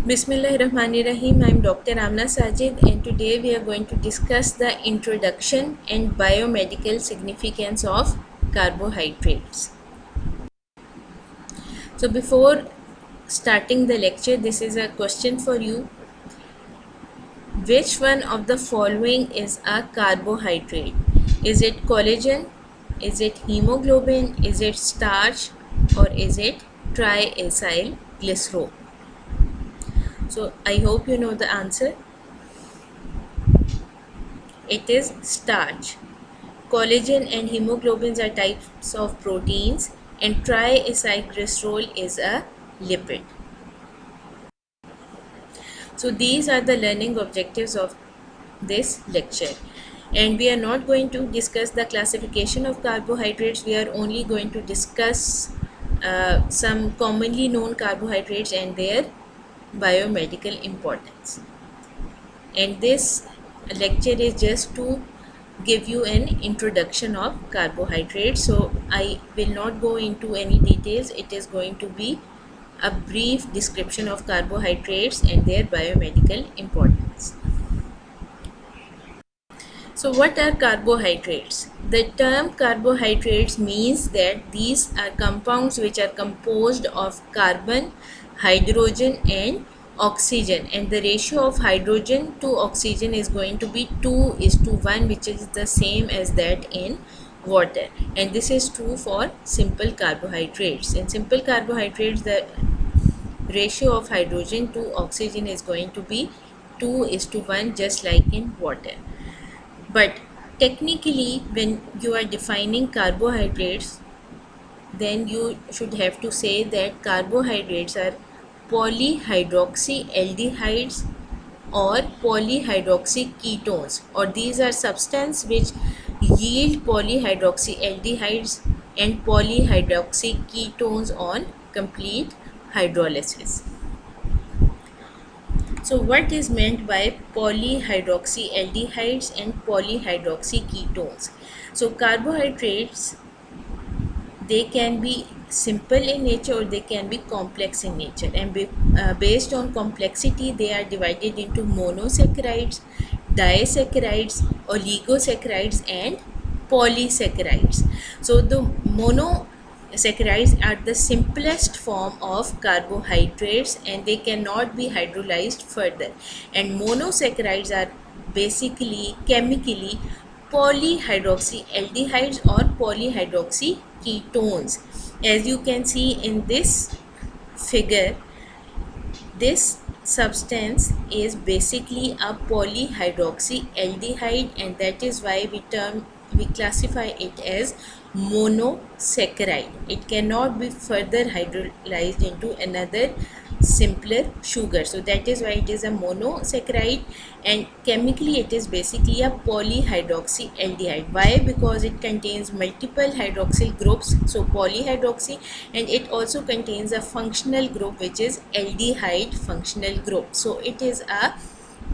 Bismillahirrahmanirrahim. I am Dr. Amna Sajid, and today we are going to discuss the introduction and biomedical significance of carbohydrates. So before starting the lecture, this is a question for you. Which one of the following is a carbohydrate? Is it collagen? Is it hemoglobin? Is it starch? Or is it triacyl glycerol? So I hope you know the answer. It is starch. Collagen and hemoglobins are types of proteins, and triacylglycerol is a lipid. So these are the learning objectives of this lecture. And we are not going to discuss the classification of carbohydrates. We are only going to discuss some commonly known carbohydrates and their biomedical importance. And this lecture is just to give you an introduction of carbohydrates, so I will not go into any details. It is going to be a brief description of carbohydrates and their biomedical importance. So what are carbohydrates? The term carbohydrates means that these are compounds which are composed of carbon, hydrogen and oxygen, and the ratio of hydrogen to oxygen is going to be 2:1, which is the same as that in water, and this is true for simple carbohydrates. In simple carbohydrates, the ratio of hydrogen to oxygen is going to be 2:1, just like in water. But technically, when you are defining carbohydrates, then you should have to say that carbohydrates are polyhydroxyaldehydes or polyhydroxyketones, or these are substances which yield polyhydroxyaldehydes and polyhydroxyketones on complete hydrolysis. So what is meant by polyhydroxyaldehydes and polyhydroxyketones? So carbohydrates, they can be simple in nature or they can be complex in nature, and based on complexity they are divided into monosaccharides, disaccharides, oligosaccharides and polysaccharides. So the monosaccharides are the simplest form of carbohydrates and they cannot be hydrolyzed further, and monosaccharides are basically chemically polyhydroxyaldehydes or polyhydroxyketones. As you can see in this figure, this substance is basically a polyhydroxyaldehyde, and that is why we classify it as monosaccharide. It cannot be further hydrolyzed into another simpler sugar, so that is why it is a monosaccharide, and chemically it is basically a polyhydroxyaldehyde. Why? Because it contains multiple hydroxyl groups, so polyhydroxy, and it also contains a functional group which is aldehyde functional group, so it is a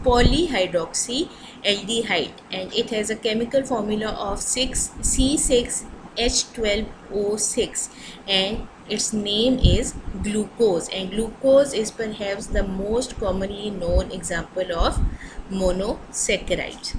polyhydroxyaldehyde, and it has a chemical formula of 6C6H12O6, and its name is glucose, and glucose is perhaps the most commonly known example of monosaccharides.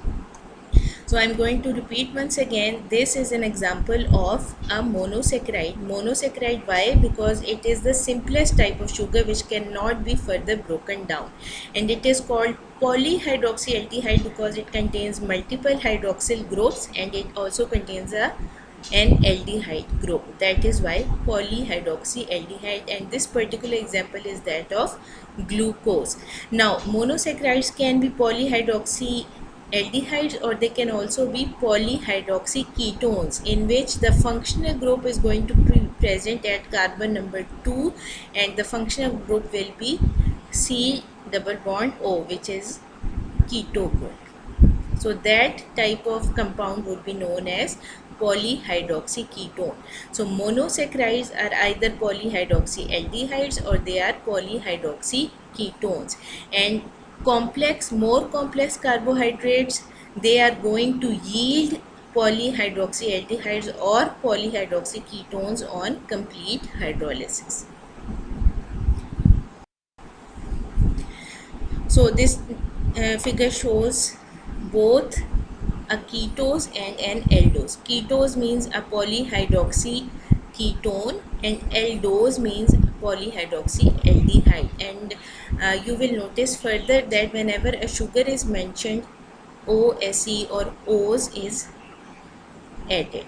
So I'm going to repeat once again, this is an example of a monosaccharide. Monosaccharide, why? Because it is the simplest type of sugar which cannot be further broken down, and it is called polyhydroxyaldehyde because it contains multiple hydroxyl groups and it also contains an aldehyde group. That is why polyhydroxyaldehyde, and this particular example is that of glucose. Now monosaccharides can be polyhydroxyaldehydes or they can also be polyhydroxyketones, in which the functional group is going to be present at carbon number 2 and the functional group will be C double bond O, which is keto group. So that type of compound would be known as polyhydroxyketone. So monosaccharides are either polyhydroxyaldehydes or they are polyhydroxyketones, and more complex carbohydrates, they are going to yield polyhydroxyaldehydes or polyhydroxyketones on complete hydrolysis. So this figure shows both a ketose and an aldose. Ketose means a polyhydroxy ketone and aldose means polyhydroxy aldehyde. And you will notice further that whenever a sugar is mentioned, OSE or O's is added.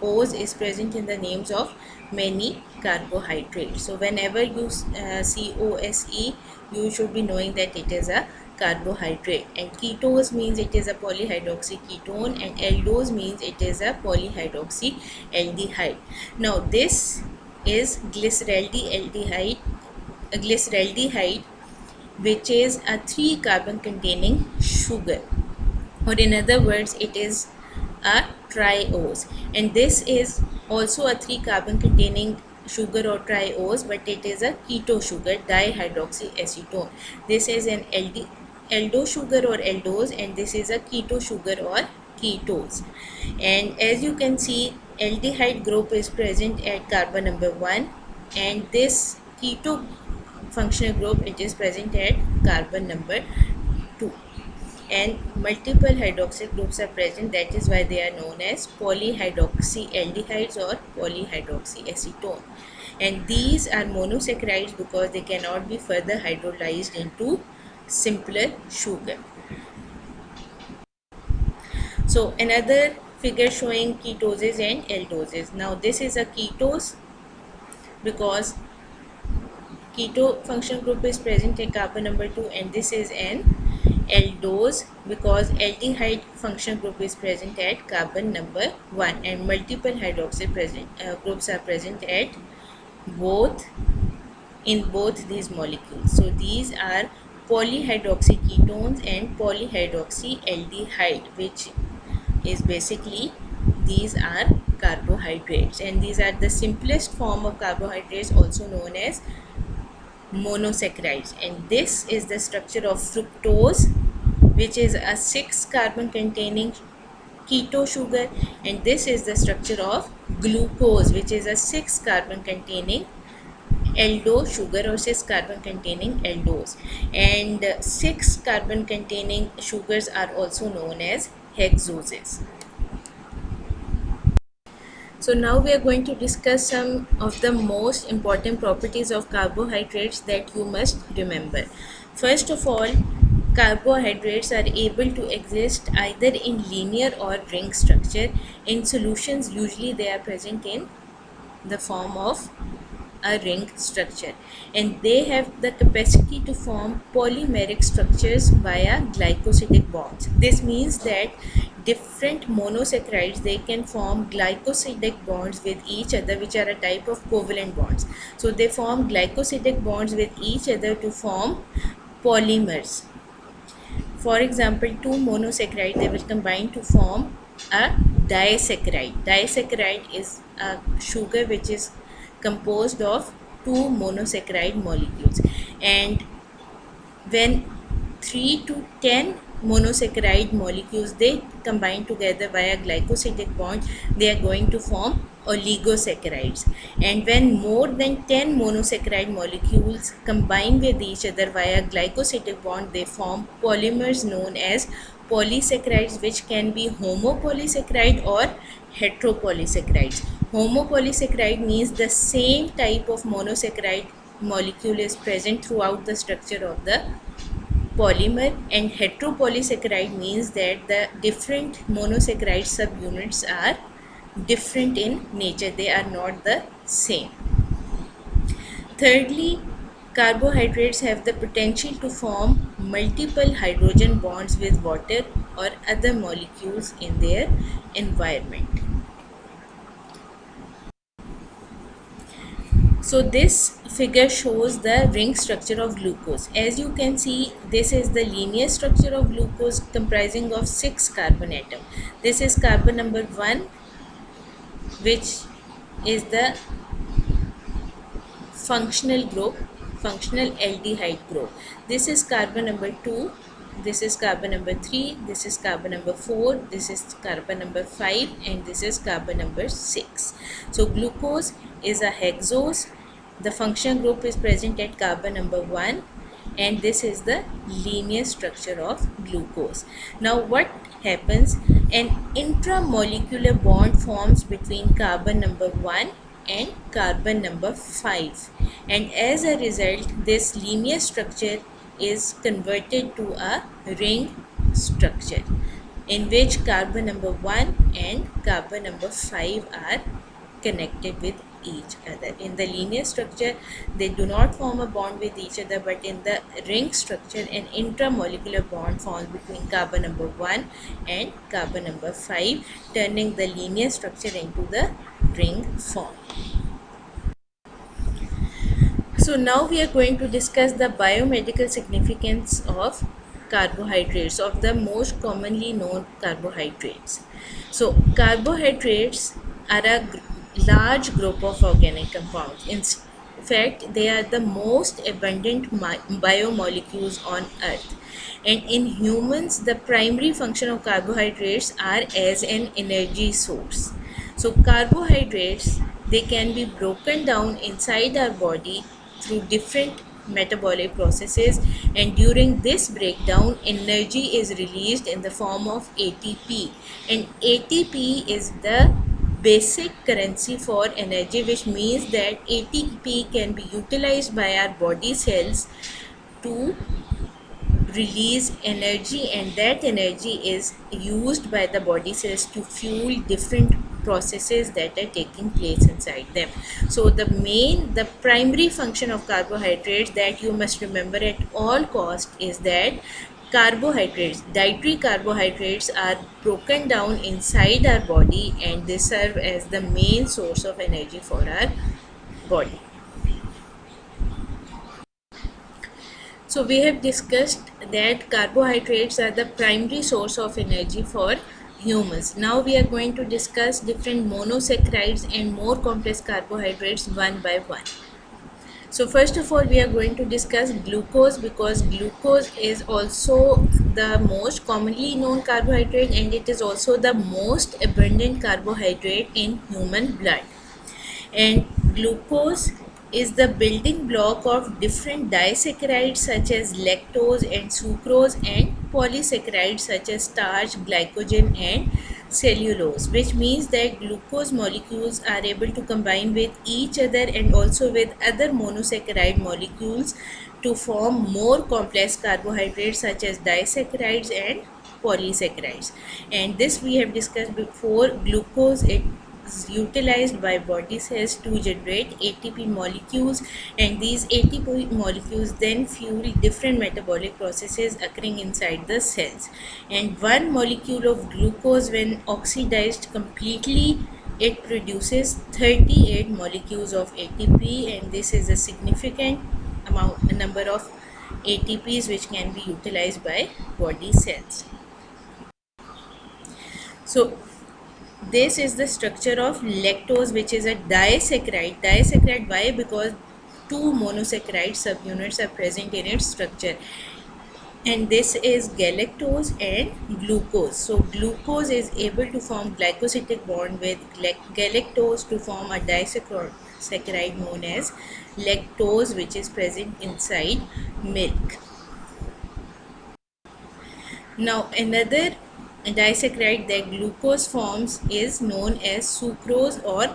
O's is present in the names of many carbohydrates. So whenever you see OSE, you should be knowing that it is a carbohydrate. And ketose means it is a polyhydroxy ketone, and aldose means it is a polyhydroxy aldehyde. Now this is glyceraldehyde, which is a 3 carbon containing sugar, or in other words it is a triose. And this is also a 3 carbon containing sugar or triose, but it is a keto sugar, dihydroxyacetone. This is an aldo sugar or aldose, and this is a keto sugar or ketose. And as you can see, aldehyde group is present at carbon number 1, and this keto functional group, it is present at carbon number 2. And multiple hydroxyl groups are present, that is why they are known as polyhydroxyaldehydes or polyhydroxyacetone. And these are monosaccharides because they cannot be further hydrolyzed into simpler sugar. So another figure showing ketoses and aldoses. Now this is a ketose because keto functional group is present in carbon number 2, and this is an aldose because aldehyde functional group is present at carbon number 1, and multiple hydroxyl groups are present at both these molecules. So these are polyhydroxy ketones and polyhydroxy aldehyde, which is basically these are carbohydrates, and these are the simplest form of carbohydrates, also known as monosaccharides. And this is the structure of fructose, which is a 6 carbon containing keto sugar, and this is the structure of glucose, which is a 6 carbon containing aldose sugar or 6 carbon containing aldose. And 6 carbon containing sugars are also known as hexoses. So now we are going to discuss some of the most important properties of carbohydrates that you must remember. First of all, carbohydrates are able to exist either in linear or ring structure. In solutions, usually they are present in the form of a ring structure, and they have the capacity to form polymeric structures via glycosidic bonds. This means that different monosaccharides, they can form glycosidic bonds with each other, which are a type of covalent bonds. So they form glycosidic bonds with each other to form polymers. For example, 2 monosaccharides, they will combine to form a disaccharide. Disaccharide is a sugar which is composed of 2 monosaccharide molecules, and when 3 to 10 monosaccharide molecules, they combine together via glycosidic bond, they are going to form oligosaccharides. And when more than 10 monosaccharide molecules combine with each other via glycosidic bond, they form polymers known as polysaccharides, which can be homopolysaccharide or heteropolysaccharides. Homopolysaccharide means the same type of monosaccharide molecule is present throughout the structure of the polymer, and heteropolysaccharide means that the different monosaccharide subunits are different in nature, they are not the same. Thirdly, carbohydrates have the potential to form multiple hydrogen bonds with water or other molecules in their environment. So this figure shows the ring structure of glucose. As you can see, this is the linear structure of glucose comprising of 6 carbon atoms. This is carbon number 1, which is the functional group, functional aldehyde group. This is carbon number 2, this is carbon number 3, this is carbon number 4, this is carbon number 5, and this is carbon number 6. So glucose is a hexose. The function group is present at carbon number 1, and this is the linear structure of glucose. Now what happens? An intramolecular bond forms between carbon number 1 and carbon number 5, and as a result this linear structure is converted to a ring structure in which carbon number 1 and carbon number 5 are connected with each other. In the linear structure they do not form a bond with each other, but in the ring structure an intramolecular bond forms between carbon number 1 and carbon number 5, turning the linear structure into the ring form. So now we are going to discuss the biomedical significance of carbohydrates, of the most commonly known carbohydrates. So carbohydrates are a large group of organic compounds. In fact, they are the most abundant biomolecules on earth. And in humans, the primary function of carbohydrates are as an energy source. So carbohydrates, they can be broken down inside our body through different metabolic processes, and during this breakdown energy is released in the form of ATP, and ATP is the basic currency for energy, which means that ATP can be utilized by our body cells to release energy, and that energy is used by the body cells to fuel different processes that are taking place inside them. So the primary function of carbohydrates that you must remember at all cost is that carbohydrates, dietary carbohydrates, are broken down inside our body and they serve as the main source of energy for our body. So we have discussed that carbohydrates are the primary source of energy for humans. Now we are going to discuss different monosaccharides and more complex carbohydrates one by one. So first of all we are going to discuss glucose, because glucose is also the most commonly known carbohydrate and it is also the most abundant carbohydrate in human blood. And glucose is the building block of different disaccharides such as lactose and sucrose, and polysaccharides such as starch, glycogen and cellulose, which means that glucose molecules are able to combine with each other and also with other monosaccharide molecules to form more complex carbohydrates such as disaccharides and polysaccharides. And this we have discussed before. Glucose, it is utilized by body cells to generate ATP molecules, and these ATP molecules then fuel different metabolic processes occurring inside the cells. And one molecule of glucose, when oxidized completely, it produces 38 molecules of ATP, and this is a significant number of ATPs which can be utilized by body cells. So this is the structure of lactose, which is a disaccharide. Disaccharide, why? Because two monosaccharide subunits are present in its structure, and this is galactose and glucose. So glucose is able to form glycosidic bond with galactose to form a disaccharide known as lactose, which is present inside milk. Now another disaccharide that glucose forms is known as sucrose or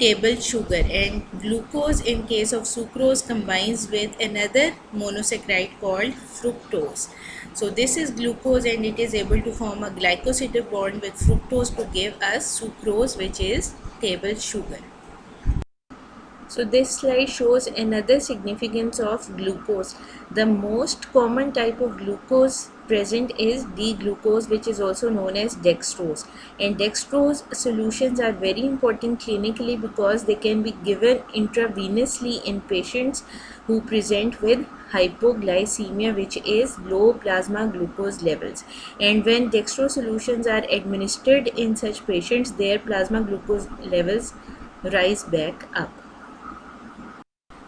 table sugar, and glucose in case of sucrose combines with another monosaccharide called fructose. So this is glucose and it is able to form a glycosidic bond with fructose to give us sucrose, which is table sugar. So this slide shows another significance of glucose. The most common type of glucose present is D-glucose, which is also known as dextrose. And dextrose solutions are very important clinically because they can be given intravenously in patients who present with hypoglycemia, which is low plasma glucose levels. And when dextrose solutions are administered in such patients, their plasma glucose levels rise back up.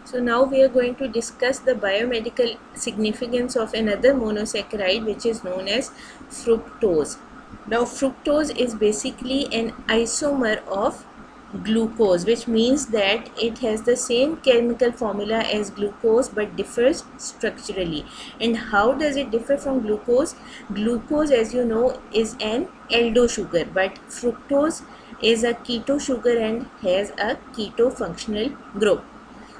So now we are going to discuss the biomedical significance of another monosaccharide, which is known as fructose. Now fructose is basically an isomer of glucose, which means that it has the same chemical formula as glucose but differs structurally. And how does it differ from glucose? Glucose, as you know, is an aldo sugar, but fructose is a keto sugar and has a keto functional group.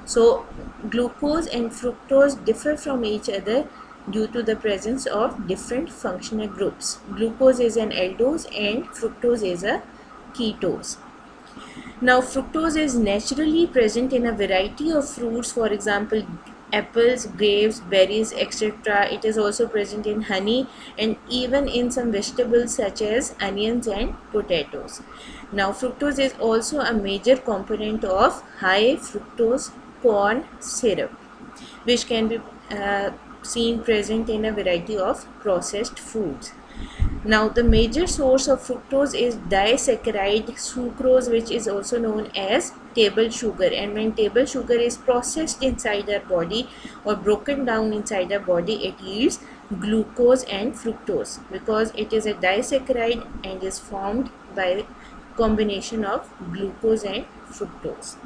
So glucose and fructose differ from each other due to the presence of different functional groups. Glucose is an aldose and fructose is a ketose. Now, fructose is naturally present in a variety of fruits, for example, apples, grapes, berries, etc. It is also present in honey and even in some vegetables such as onions and potatoes. Now, fructose is also a major component of high fructose corn syrup, which can be seen present in a variety of processed foods. Now, the major source of fructose is disaccharide sucrose, which is also known as table sugar. And when table sugar is processed inside our body or broken down inside our body, it yields glucose and fructose because it is a disaccharide and is formed by combination of glucose and fructose.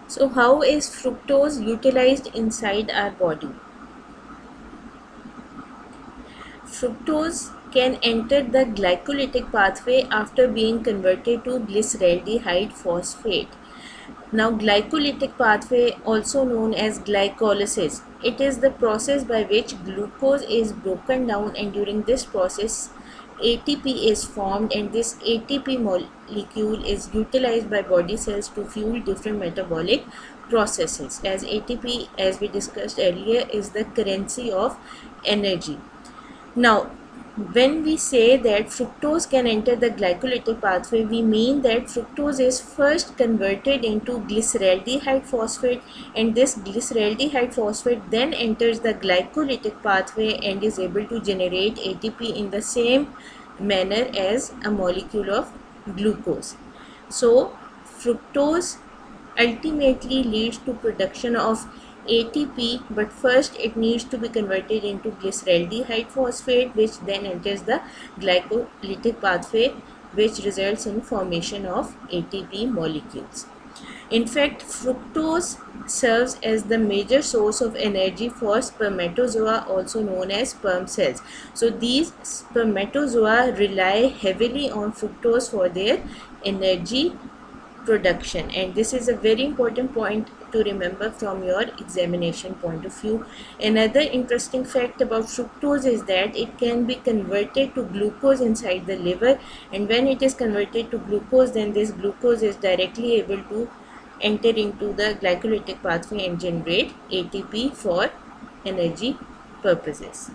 So, how is fructose utilized inside our body? Fructose can enter the glycolytic pathway after being converted to glyceraldehyde phosphate. Now, glycolytic pathway, also known as glycolysis, it is the process by which glucose is broken down, and during this process ATP is formed, and this ATP molecule is utilized by body cells to fuel different metabolic processes, as ATP, as we discussed earlier, is the currency of energy. Now, when we say that fructose can enter the glycolytic pathway, we mean that fructose is first converted into glyceraldehyde phosphate, and this glyceraldehyde phosphate then enters the glycolytic pathway and is able to generate ATP in the same manner as a molecule of glucose. So, fructose ultimately leads to production of ATP, but first it needs to be converted into glyceraldehyde phosphate, which then enters the glycolytic pathway, which results in formation of ATP molecules. In fact, fructose serves as the major source of energy for spermatozoa, also known as sperm cells. So these spermatozoa rely heavily on fructose for their energy production, and this is a very important point to remember from your examination point of view. Another interesting fact about fructose is that it can be converted to glucose inside the liver, and when it is converted to glucose, then this glucose is directly able to enter into the glycolytic pathway and generate ATP for energy purposes.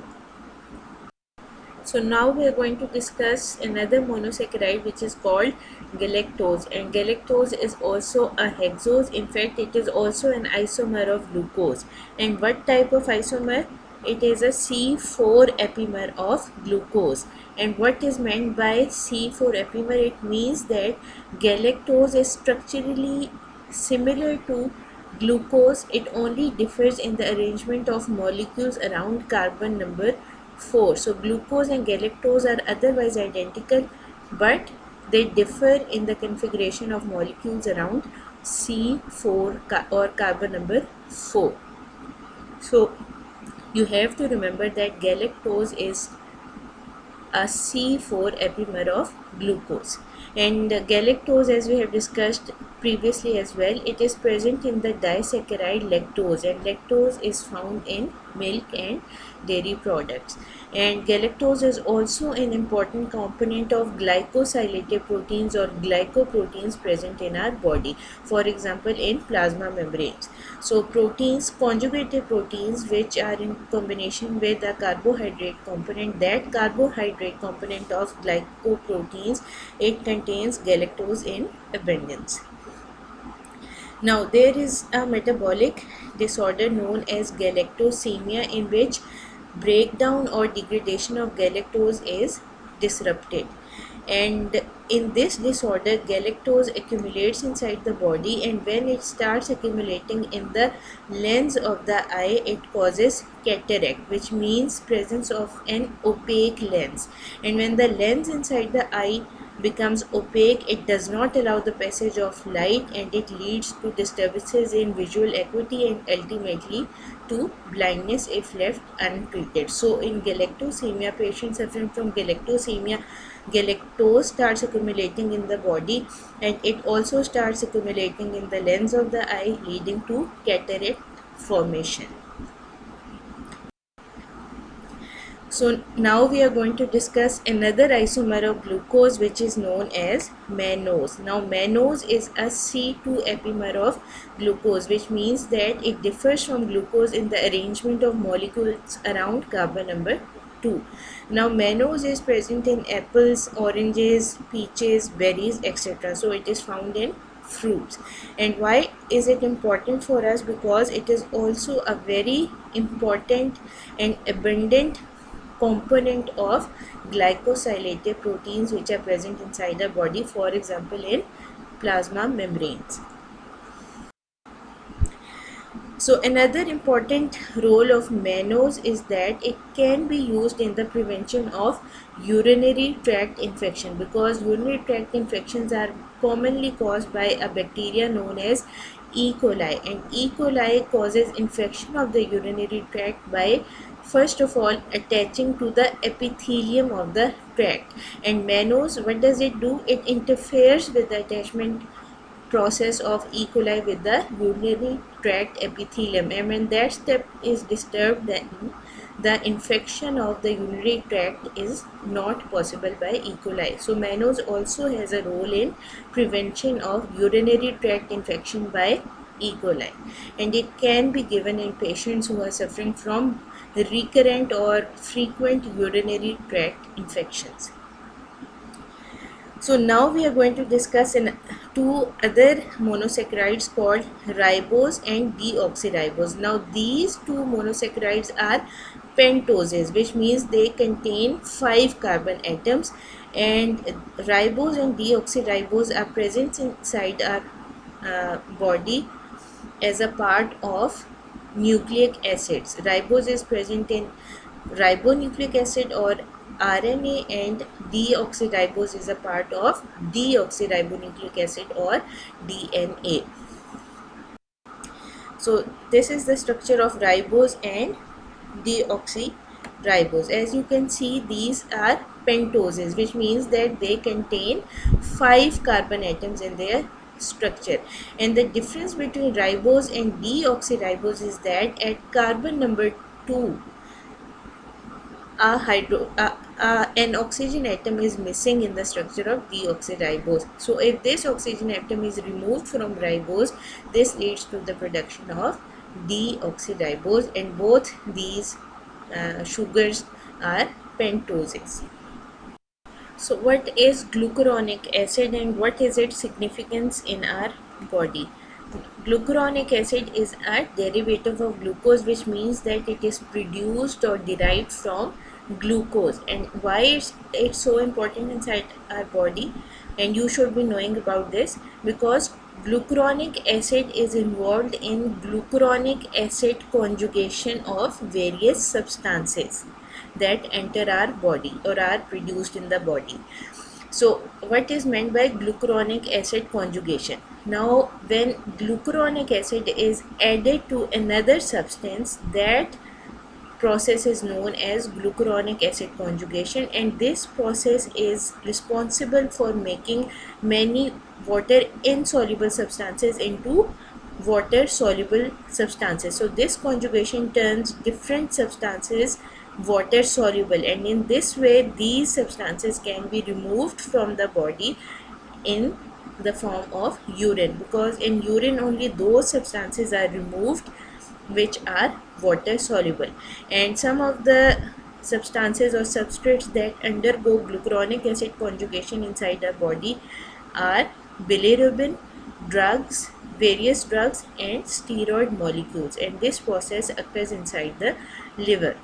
So now we are going to discuss another monosaccharide, which is called galactose, and galactose is also a hexose. In fact, it is also an isomer of glucose. And what type of isomer? It is a C4 epimer of glucose. And what is meant by C4 epimer? It means that galactose is structurally similar to glucose. It only differs in the arrangement of molecules around carbon number 4. So glucose and galactose are otherwise identical, but they differ in the configuration of molecules around C4 or carbon number 4. So you have to remember that galactose is a C4 epimer of glucose. And galactose, as we have discussed previously as well, it is present in the disaccharide lactose, and lactose is found in milk and dairy products. And galactose is also an important component of glycosylated proteins or glycoproteins present in our body, for example in plasma membranes. So proteins, conjugated proteins, which are in combination with a carbohydrate component, that carbohydrate component of glycoproteins, it contains galactose in abundance. Now, there is a metabolic disorder known as galactosemia, in which breakdown or degradation of galactose is disrupted. And in this disorder, galactose accumulates inside the body, and when it starts accumulating in the lens of the eye, it causes cataract, which means presence of an opaque lens. And when the lens inside the eye becomes opaque, it does not allow the passage of light, and it leads to disturbances in visual acuity and ultimately to blindness if left untreated. So in galactosemia, patients suffering from galactosemia, galactose starts accumulating in the body, and it also starts accumulating in the lens of the eye, leading to cataract formation. So now we are going to discuss another isomer of glucose, which is known as mannose. Now mannose is a C2 epimer of glucose, which means that it differs from glucose in the arrangement of molecules around carbon number 2. Now mannose is present in apples, oranges, peaches, berries, etc. So it is found in fruits. And why is it important for us? Because it is also a very important and abundant component of glycosylated proteins which are present inside the body, for example in plasma membranes. So another important role of mannose is that it can be used in the prevention of urinary tract infection, because urinary tract infections are commonly caused by a bacteria known as E. coli, and E. coli causes infection of the urinary tract by first of all attaching to the epithelium of the tract. And mannose, what does it do? It interferes with the attachment process of E. coli with the urinary tract epithelium, and when that step is disturbed, then the infection of the urinary tract is not possible by E. coli. So mannose also has a role in prevention of urinary tract infection by E. coli, and it can be given in patients who are suffering from recurrent or frequent urinary tract infections. So now we are going to discuss two other monosaccharides called ribose and deoxyribose. Now these two monosaccharides are pentoses, which means they contain 5 carbon atoms, and ribose and deoxyribose are present inside our body as a part of nucleic acids. Ribose is present in ribonucleic acid or RNA, and deoxyribose is a part of deoxyribonucleic acid or DNA. So this is the structure of ribose and deoxyribose. As you can see, these are pentoses, which means that they contain 5 carbon atoms in their structure. And the difference between ribose and deoxyribose is that at carbon number 2, an oxygen atom is missing in the structure of deoxyribose. So if this oxygen atom is removed from ribose, this leads to the production of deoxyribose, and both these sugars are pentoses. So what is glucuronic acid and what is its significance in our body? Glucuronic acid is a derivative of glucose, which means that it is produced or derived from glucose. And why it's so important inside our body, and you should be knowing about this, because glucuronic acid is involved in glucuronic acid conjugation of various substances that enter our body or are produced in the body. So what is meant by glucuronic acid conjugation? Now when glucuronic acid is added to another substance, that process is known as glucuronic acid conjugation, and this process is responsible for making many water insoluble substances into water soluble substances. So this conjugation turns different substances water soluble, and in this way these substances can be removed from the body in the form of urine, because in urine only those substances are removed which are water soluble. And some of the substances or substrates that undergo glucuronic acid conjugation inside our body are bilirubin, drugs, various drugs, and steroid molecules, and this process occurs inside the liver.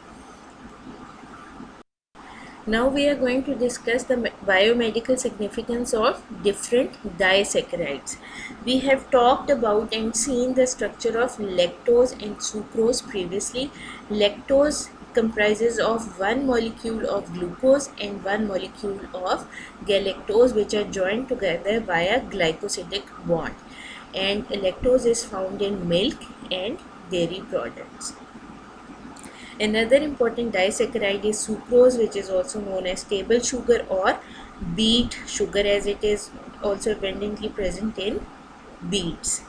Now we are going to discuss the biomedical significance of different disaccharides. We have talked about and seen the structure of lactose and sucrose previously. Lactose comprises of one molecule of glucose and one molecule of galactose, which are joined together by a glycosidic bond. And lactose is found in milk and dairy products. Another important disaccharide is sucrose, which is also known as table sugar or beet sugar, as it is also abundantly present in beets.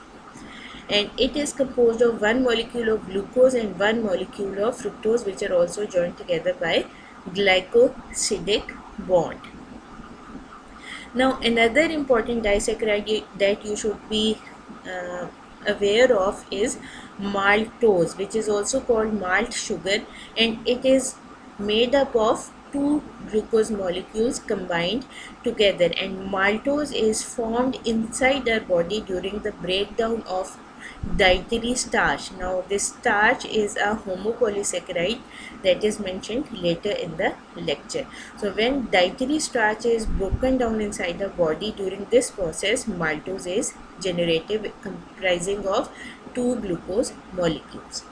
And it is composed of one molecule of glucose and one molecule of fructose, which are also joined together by glycosidic bond. Now, another important disaccharide that you should be uh, aware of is maltose, which is also called malt sugar, and it is made up of two glucose molecules combined together, and maltose is formed inside our body during the breakdown of dietary starch. Now this starch is a homopolysaccharide that is mentioned later in the lecture. So when dietary starch is broken down inside the body, during this process maltose is generated, comprising of two glucose molecules.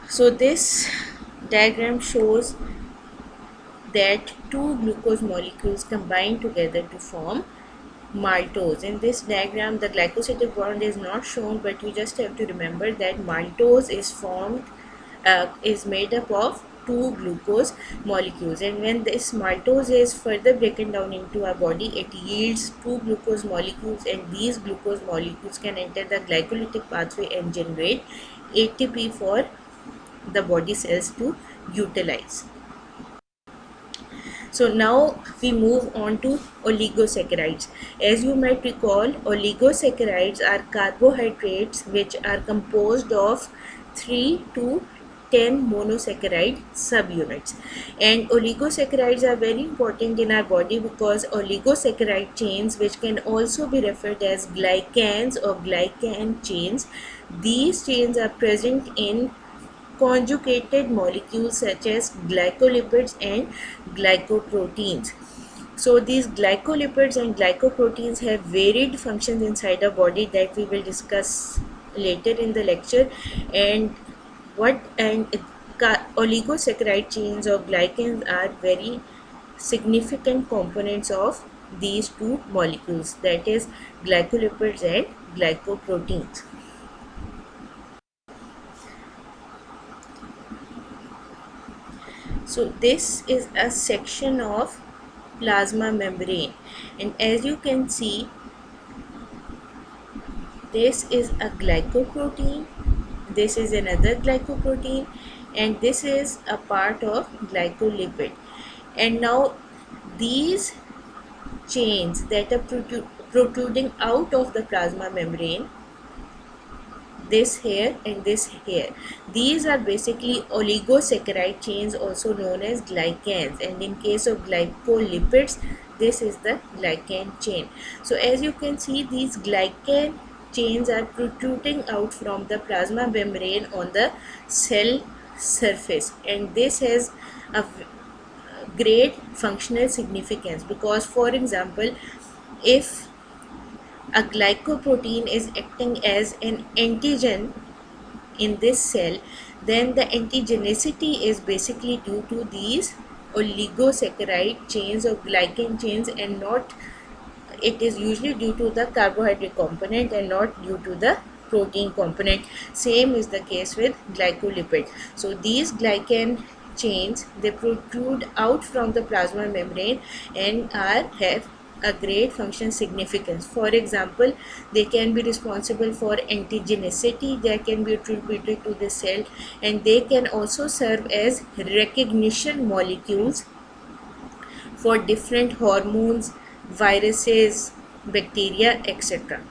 So this diagram shows that two glucose molecules combine together to form maltose. In this diagram the glycosidic bond is not shown, but you just have to remember that maltose is made up of two glucose molecules, and when this maltose is further broken down into our body, it yields two glucose molecules, and these glucose molecules can enter the glycolytic pathway and generate ATP for the body cells to utilize. So now we move on to oligosaccharides. As you might recall, oligosaccharides are carbohydrates which are composed of 3 to 10 monosaccharide subunits. And oligosaccharides are very important in our body because oligosaccharide chains, which can also be referred as glycans or glycan chains, these chains are present in conjugated molecules such as glycolipids and glycoproteins. So these glycolipids and glycoproteins have varied functions inside our body that we will discuss later in the lecture. And oligosaccharide chains or glycans are very significant components of these two molecules, that is glycolipids and glycoproteins. So this is a section of plasma membrane, and as you can see, this is a glycoprotein, this is another glycoprotein, and this is a part of glycolipid. And now these chains that are protruding out of the plasma membrane, this here and this here, these are basically oligosaccharide chains, also known as glycans, and in case of glycolipids, this is the glycan chain. So as you can see, these glycan chains are protruding out from the plasma membrane on the cell surface, and this has a great functional significance because, for example, if a glycoprotein is acting as an antigen in this cell, then the antigenicity is basically due to these oligosaccharide chains or glycan chains, and not, it is usually due to the carbohydrate component and not due to the protein component. Same is the case with glycolipid. So these glycan chains, they protrude out from the plasma membrane and have a great function significance. For example, they can be responsible for antigenicity that can be attributed to the cell, and they can also serve as recognition molecules for different hormones, viruses, bacteria, etc.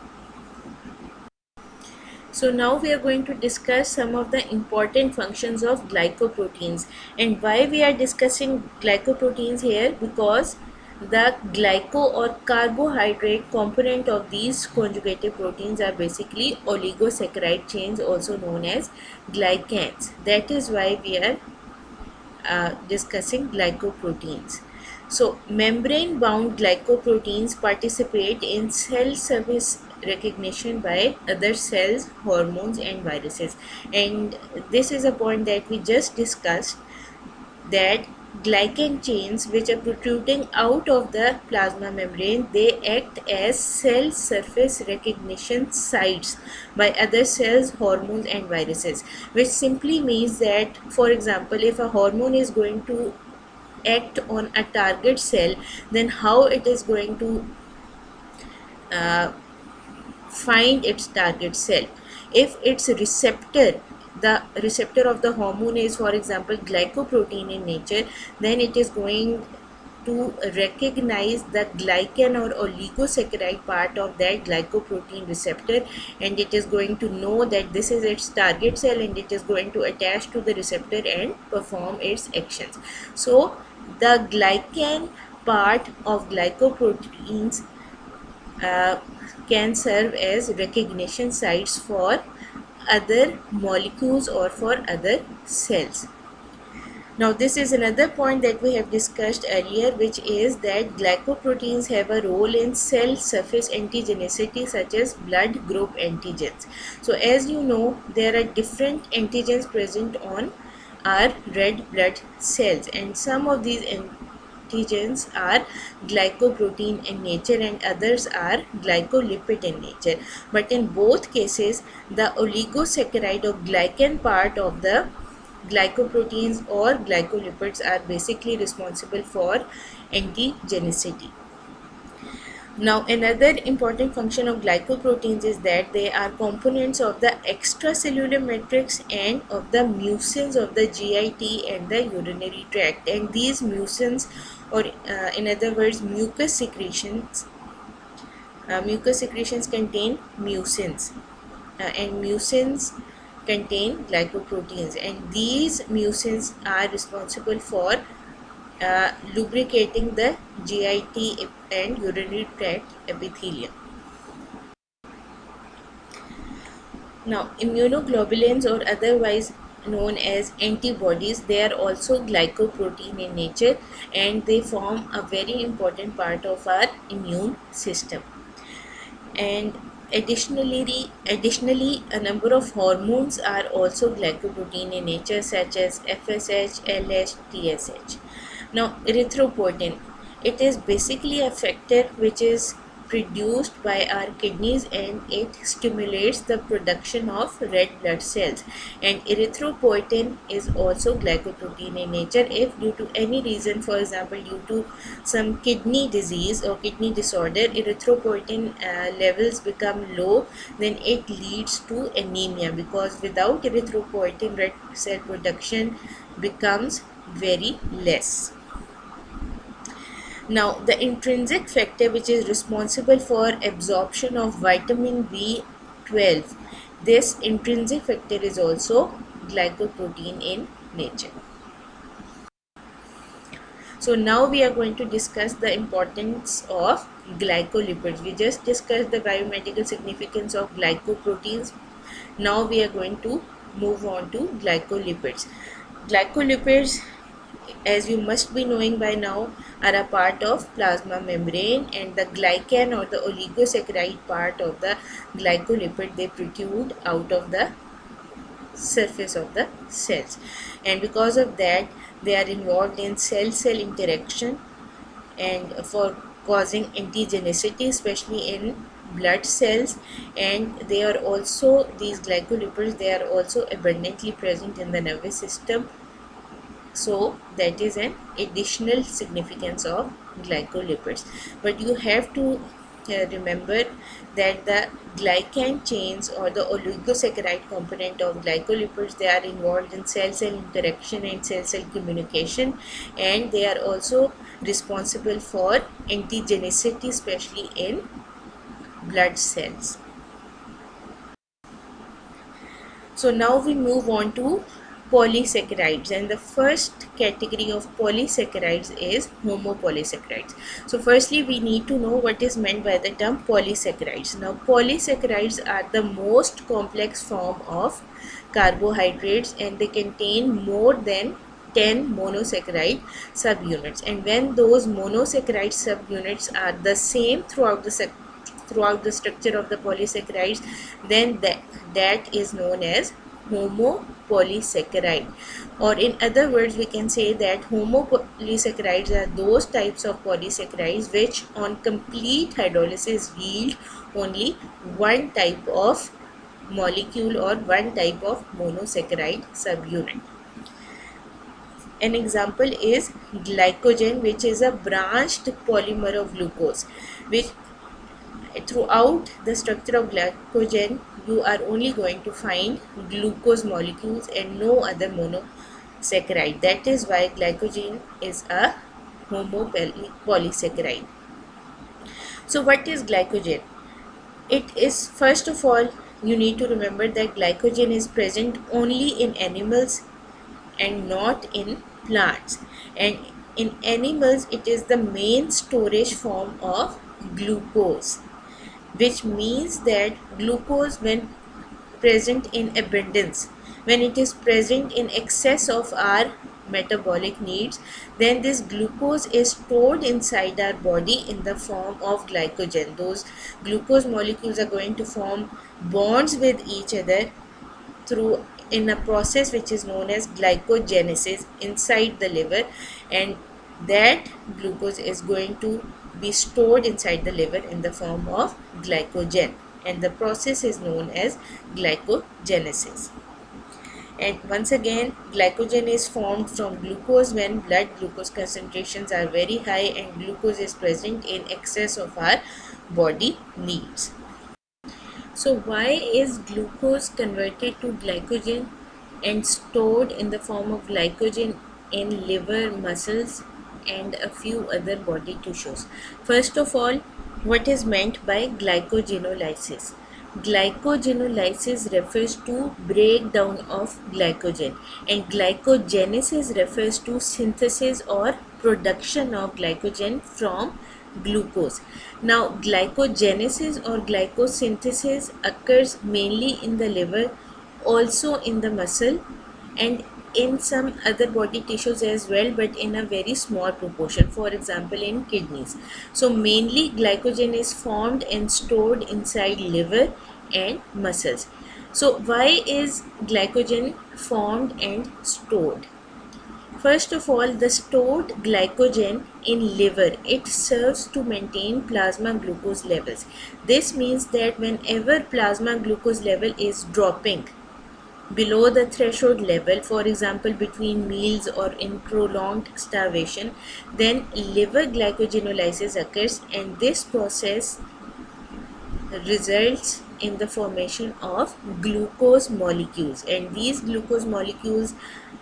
So now we are going to discuss some of the important functions of glycoproteins. And why we are discussing glycoproteins here? Because the glyco or carbohydrate component of these conjugated proteins are basically oligosaccharide chains, also known as glycans. That is why we are discussing glycoproteins. So, membrane bound glycoproteins participate in cell surface recognition by other cells, hormones, and viruses. And this is a point that we just discussed, that glycan chains which are protruding out of the plasma membrane, they act as cell surface recognition sites by other cells, hormones, and viruses, which simply means that, for example, if a hormone is going to act on a target cell, then how it is going to uh, find its target cell. If its receptor, the receptor of the hormone is, for example, glycoprotein in nature, then it is going to recognize the glycan or oligosaccharide part of that glycoprotein receptor, and it is going to know that this is its target cell, and it is going to attach to the receptor and perform its actions. So the glycan part of glycoproteins uh, can serve as recognition sites for other molecules or for other cells. Now, this is another point that we have discussed earlier, which is that glycoproteins have a role in cell surface antigenicity, such as blood group antigens. So, as you know, there are different antigens present on our red blood cells, and some of these antigens are glycoprotein in nature and others are glycolipid in nature. But in both cases, the oligosaccharide or glycan part of the glycoproteins or glycolipids are basically responsible for antigenicity. Now, another important function of glycoproteins is that they are components of the extracellular matrix and of the mucins of the GIT and the urinary tract. And these mucins, or in other words, mucus secretions contain mucins, and mucins contain glycoproteins, and these mucins are responsible for lubricating the GIT and urinary tract epithelium. Now, immunoglobulins, or otherwise known as antibodies, they are also glycoprotein in nature, and they form a very important part of our immune system. And additionally, a number of hormones are also glycoprotein in nature, such as FSH, LH, TSH. Now, erythropoietin, it is basically a factor which is produced by our kidneys, and it stimulates the production of red blood cells. And erythropoietin is also glycoprotein in nature. If due to any reason, for example due to some kidney disease or kidney disorder, erythropoietin levels become low, then it leads to anemia, because without erythropoietin, red cell production becomes very less. Now, the intrinsic factor which is responsible for absorption of vitamin B12, this intrinsic factor is also glycoprotein in nature. So now we are going to discuss the importance of glycolipids. We just discussed the biomedical significance of glycoproteins. Now we are going to move on to glycolipids. Glycolipids, as you must be knowing by now, are a part of plasma membrane, and the glycan or the oligosaccharide part of the glycolipid, they protrude out of the surface of the cells, and because of that they are involved in cell-cell interaction and for causing antigenicity, especially in blood cells. And they are also, these glycolipids, they are also abundantly present in the nervous system. So that is an additional significance of glycolipids. But you have to remember that the glycan chains or the oligosaccharide component of glycolipids, they are involved in cell-cell interaction and cell-cell communication, and they are also responsible for antigenicity, especially in blood cells. So now we move on to polysaccharides, and the first category of polysaccharides is homopolysaccharides. So firstly we need to know what is meant by the term polysaccharides. Now, polysaccharides are the most complex form of carbohydrates, and they contain more than 10 monosaccharide subunits, and when those monosaccharide subunits are the same throughout the structure of the polysaccharides, then that is known as homopolysaccharide. Or in other words, we can say that homopolysaccharides are those types of polysaccharides which on complete hydrolysis yield only one type of molecule or one type of monosaccharide subunit. An example is glycogen, which is a branched polymer of glucose, which throughout the structure of glycogen you are only going to find glucose molecules and no other monosaccharide. That is why glycogen is a homopolysaccharide. So what is glycogen? It is, first of all, you need to remember that glycogen is present only in animals and not in plants, and in animals it is the main storage form of glucose, which means that glucose, when present in abundance, when it is present in excess of our metabolic needs, then this glucose is stored inside our body in the form of glycogen. Those glucose molecules are going to form bonds with each other through in a process which is known as glycogenesis inside the liver, and that glucose is going to be stored inside the liver in the form of glycogen, and the process is known as glycogenesis. And once again, glycogen is formed from glucose when blood glucose concentrations are very high and glucose is present in excess of our body needs. So why is glucose converted to glycogen and stored in the form of glycogen in liver, muscles and a few other body tissues? First of all, what is meant by glycogenolysis? Glycogenolysis refers to breakdown of glycogen, and glycogenesis refers to synthesis or production of glycogen from glucose. Now, glycogenesis or glycosynthesis occurs mainly in the liver, also in the muscle, and in some other body tissues as well, but in a very small proportion, for example in kidneys. So mainly glycogen is formed and stored inside liver and muscles. So why is glycogen formed and stored? First of all, the stored glycogen in liver, it serves to maintain plasma glucose levels. This means that whenever plasma glucose level is dropping below the threshold level, for example between meals or in prolonged starvation, then liver glycogenolysis occurs, and this process results in the formation of glucose molecules, and these glucose molecules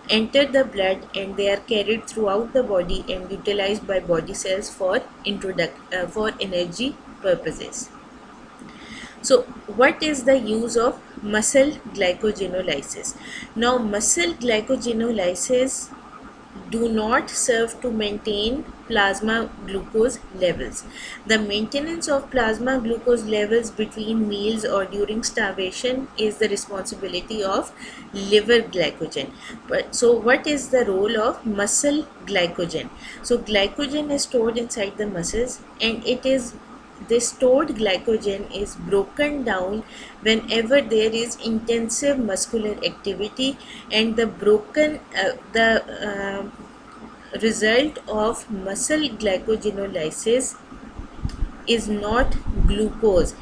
enter the blood and they are carried throughout the body and utilized by body cells for energy purposes. So what is the use of muscle glycogenolysis? Now, muscle glycogenolysis do not serve to maintain plasma glucose levels. The maintenance of plasma glucose levels between meals or during starvation is the responsibility of liver glycogen. So what is the role of muscle glycogen? So glycogen is stored inside the muscles, and this stored glycogen is broken down whenever there is intensive muscular activity, and the result of muscle glycogenolysis is not glucose.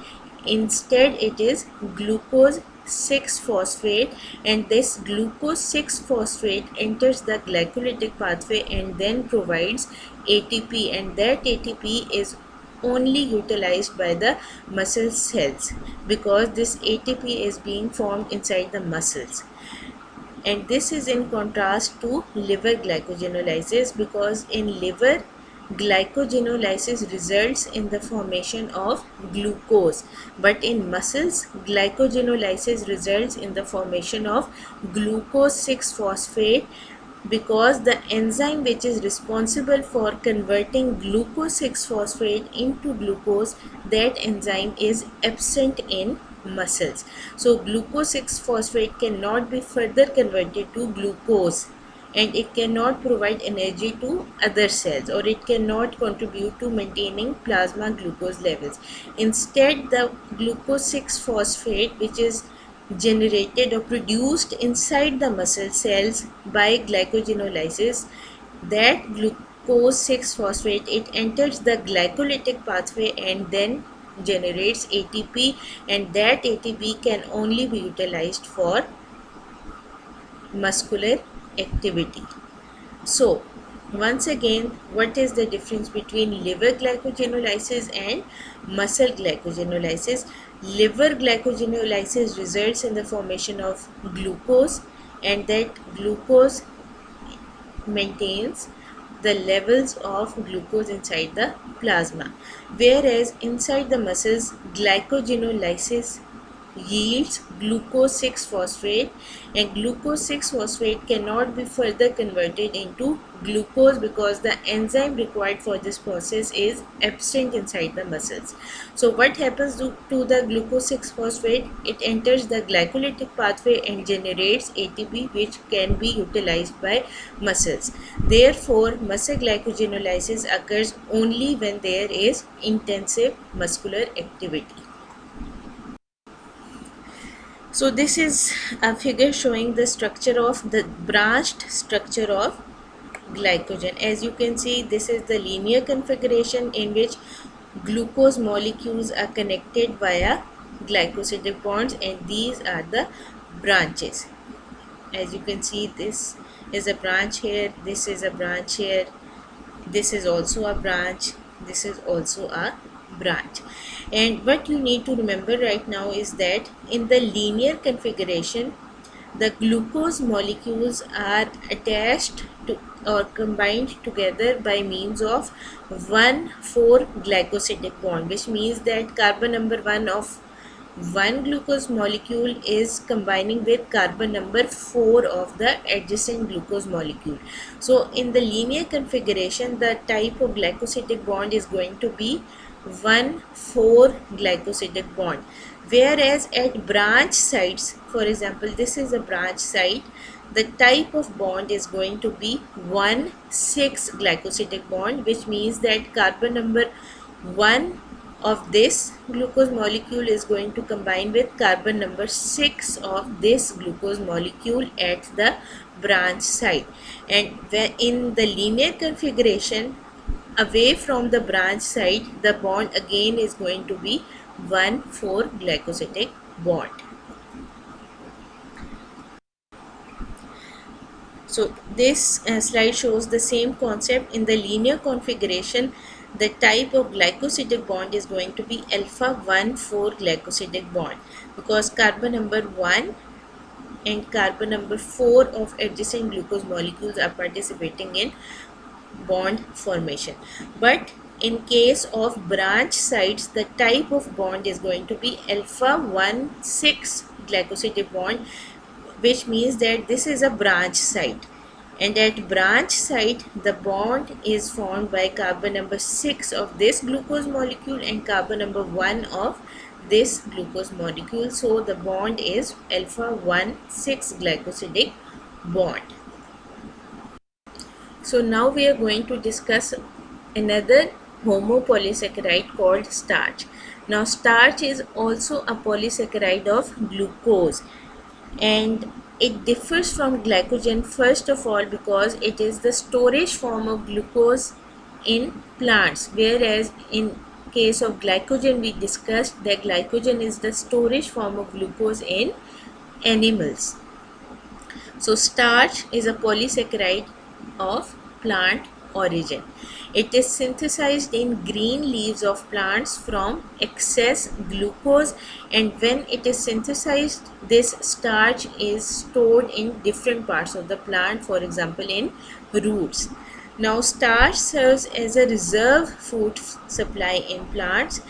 Instead, it is glucose 6-phosphate, and this glucose 6-phosphate enters the glycolytic pathway and then provides ATP, and that ATP is only utilized by the muscle cells because this ATP is being formed inside the muscles. And this is in contrast to liver glycogenolysis, because in liver glycogenolysis results in the formation of glucose, but in muscles glycogenolysis results in the formation of glucose 6-phosphate, because the enzyme which is responsible for converting glucose 6-phosphate into glucose, that enzyme is absent in muscles. So glucose 6-phosphate cannot be further converted to glucose and it cannot provide energy to other cells, or it cannot contribute to maintaining plasma glucose levels. Instead, the glucose 6 phosphate, which is generated or produced inside the muscle cells by glycogenolysis, that glucose 6 phosphate, it enters the glycolytic pathway and then generates ATP, and that ATP can only be utilized for muscular activity. So, once again, what is the difference between liver glycogenolysis and muscle glycogenolysis? Liver glycogenolysis results in the formation of glucose, and that glucose maintains the levels of glucose inside the plasma, whereas inside the muscles, glycogenolysis yields glucose 6 phosphate, and glucose 6 phosphate cannot be further converted into glucose because the enzyme required for this process is absent inside the muscles. So what happens to the glucose 6 phosphate? It enters the glycolytic pathway and generates ATP, which can be utilized by muscles. Therefore, muscle glycogenolysis occurs only when there is intensive muscular activity. So this is a figure showing the structure of the branched structure of glycogen. As you can see, this is the linear configuration in which glucose molecules are connected via glycosidic bonds, and these are the branches. As you can see, this is a branch here, this is a branch here, this is also a branch, this is also a branch. And what you need to remember right now is that in the linear configuration, the glucose molecules are attached to or combined together by means of 1,4 glycosidic bond, which means that carbon number 1 of one glucose molecule is combining with carbon number 4 of the adjacent glucose molecule. So in the linear configuration, the type of glycosidic bond is going to be 1,4 glycosidic bond, whereas at branch sites, for example, this is a branch site, the type of bond is going to be 1,6 glycosidic bond, which means that carbon number 1 of this glucose molecule is going to combine with carbon number 6 of this glucose molecule at the branch site. And in the linear configuration, away from the branch site, the bond again is going to be 1,4 glycosidic bond. So this slide shows the same concept. In the linear configuration, the type of glycosidic bond is going to be alpha 1,4 glycosidic bond, because carbon number 1 and carbon number 4 of adjacent glucose molecules are participating in bond formation. But in case of branch sites, the type of bond is going to be alpha 1,6 glycosidic bond, which means that this is a branch site, and at branch site the bond is formed by carbon number 6 of this glucose molecule and carbon number 1 of this glucose molecule. So the bond is alpha 1,6 glycosidic bond. So now we are going to discuss another homopolysaccharide called starch. Now starch is also a polysaccharide of glucose, and it differs from glycogen first of all because it is the storage form of glucose in plants, whereas in case of glycogen we discussed that glycogen is the storage form of glucose in animals. So starch is a polysaccharide of plant origin. It is synthesized in green leaves of plants from excess glucose, and when it is synthesized, this starch is stored in different parts of the plant, for example in roots. Now starch serves as a reserve food supply in plants,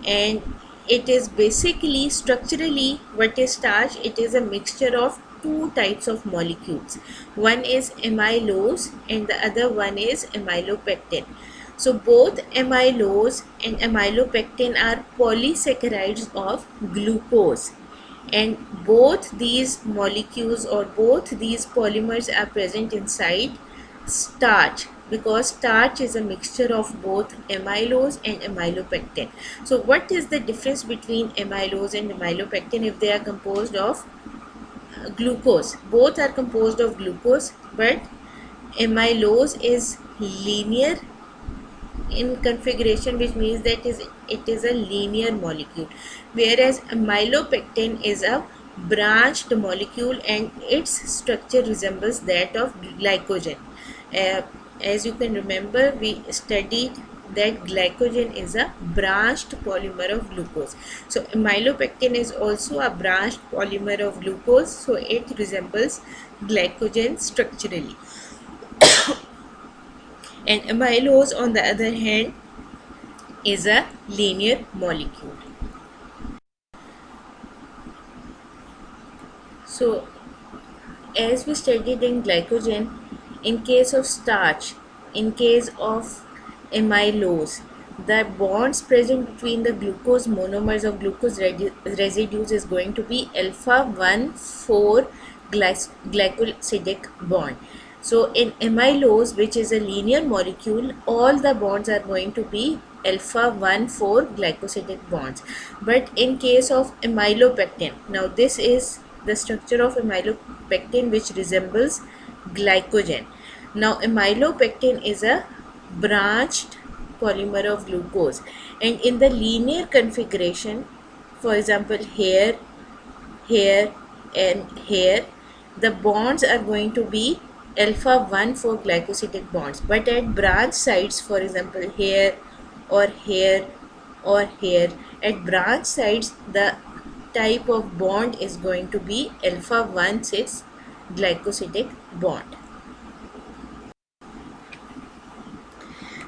and it is basically structurally what is starch. It is a mixture of two types of molecules. One is amylose and the other one is amylopectin. So both amylose and amylopectin are polysaccharides of glucose, and both these molecules or both these polymers are present inside starch, because starch is a mixture of both amylose and amylopectin. So what is the difference between amylose and amylopectin? If they are composed of glucose, both are composed of glucose, but amylose is linear in configuration, which means that it is a linear molecule, whereas amylopectin is a branched molecule and its structure resembles that of glycogen. Uh, as you can remember, we studied that glycogen is a branched polymer of glucose. So amylopectin is also a branched polymer of glucose, so it resembles glycogen structurally. And amylose, on the other hand, is a linear molecule. So, as we studied in glycogen, in case of starch, in case of amylose, the bonds present between the glucose monomers of glucose residues is going to be alpha 1 4 glycosidic bond. So in amylose, which is a linear molecule, all the bonds are going to be alpha 1 4 glycosidic bonds. But in case of amylopectin, now this is the structure of amylopectin, which resembles glycogen. Now amylopectin is a branched polymer of glucose, and in the linear configuration, for example here, here and here, the bonds are going to be alpha 1 4 glycosidic bonds, but at branch sites, for example here or here or here, at branch sites the type of bond is going to be alpha 1 6 glycosidic bond.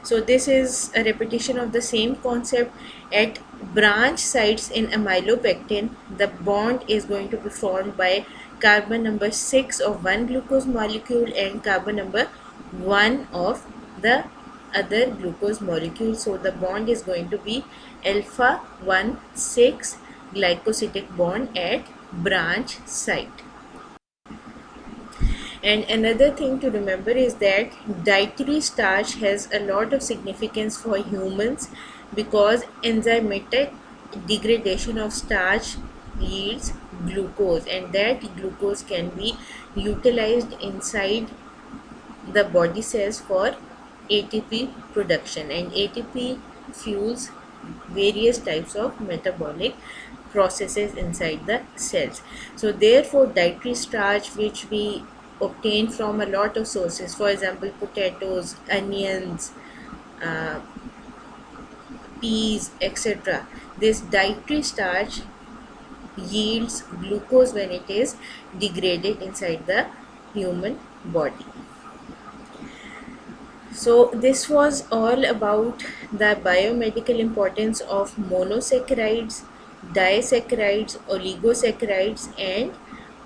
So this is a repetition of the same concept. At branch sites in amylopectin, the bond is going to be formed by carbon number 6 of one glucose molecule and carbon number 1 of the other glucose molecule. So the bond is going to be alpha 1 6 glycosidic bond at branch site. And another thing to remember is that dietary starch has a lot of significance for humans, because enzymatic degradation of starch yields glucose, and that glucose can be utilized inside the body cells for ATP production, and ATP fuels various types of metabolic processes inside the cells. So therefore dietary starch, which we obtain from a lot of sources, for example potatoes, onions, uh, peas, etc., this dietary starch yields glucose when it is degraded inside the human body. So this was all about the biomedical importance of monosaccharides, disaccharides, oligosaccharides, and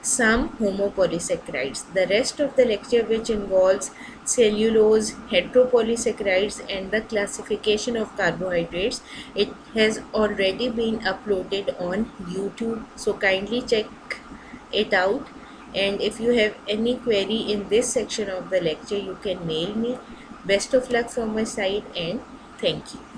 some homopolysaccharides. The rest of the lecture, which involves cellulose, heteropolysaccharides, and the classification of carbohydrates, it has already been uploaded on YouTube, so kindly check it out. And if you have any query in this section of the lecture, you can mail me. Best of luck from my side, and thank you.